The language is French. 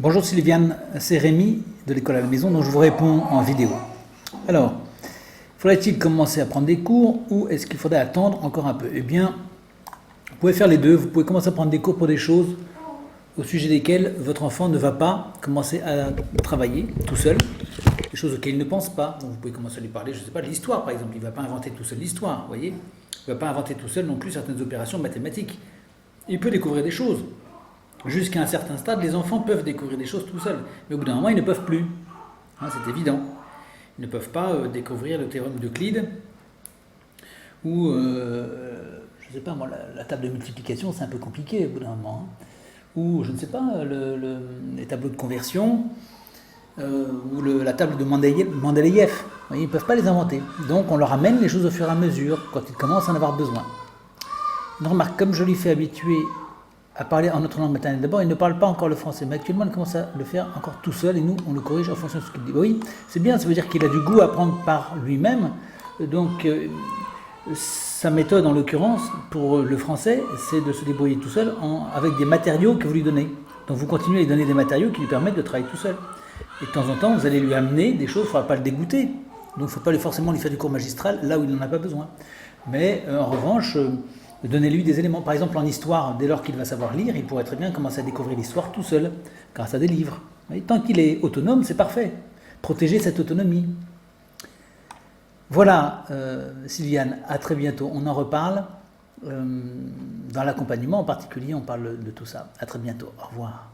Bonjour Sylviane, c'est Rémi de l'école à la maison, dont je vous réponds en vidéo. Alors, faudrait-il commencer à prendre des cours ou est-ce qu'il faudrait attendre encore un peu? Eh bien, vous pouvez faire les deux. Vous pouvez commencer à prendre des cours pour des choses au sujet desquelles votre enfant ne va pas commencer à travailler tout seul, des choses auxquelles il ne pense pas. Donc vous pouvez commencer à lui parler, je ne sais pas, de l'histoire par exemple. Il ne va pas inventer tout seul l'histoire, vous voyez. Il ne va pas inventer tout seul non plus certaines opérations mathématiques. Il peut découvrir des choses. Jusqu'à un certain stade, les enfants peuvent découvrir des choses tout seuls. Mais au bout d'un moment, ils ne peuvent plus. Hein, c'est évident. Ils ne peuvent pas découvrir le théorème d'Euclide ou, je ne sais pas moi, la table de multiplication, c'est un peu compliqué au bout d'un moment. Hein. Ou, je ne sais pas, les tableaux de conversion ou la table de Mendeleïev. Ils ne peuvent pas les inventer. Donc, on leur amène les choses au fur et à mesure quand ils commencent à en avoir besoin. Une remarque, comme je lui fais habituer à parler en notre langue maternelle. D'abord, il ne parle pas encore le français, mais actuellement, il commence à le faire encore tout seul et nous, on le corrige en fonction de ce qu'il dit. Oui, c'est bien, ça veut dire qu'il a du goût à apprendre par lui-même. Donc, sa méthode, en l'occurrence, pour le français, c'est de se débrouiller tout seul avec des matériaux que vous lui donnez. Donc, vous continuez à lui donner des matériaux qui lui permettent de travailler tout seul. Et de temps en temps, vous allez lui amener des choses, il ne faudra pas le dégoûter. Donc, il ne faut pas forcément lui faire du cours magistral là où il n'en a pas besoin. Mais, en revanche, donnez-lui des éléments. Par exemple, en histoire, dès lors qu'il va savoir lire, il pourrait très bien commencer à découvrir l'histoire tout seul, grâce à des livres. Et tant qu'il est autonome, c'est parfait. Protégez cette autonomie. Voilà, Sylviane, à très bientôt. On en reparle. Dans l'accompagnement en particulier, on parle de tout ça. À très bientôt. Au revoir.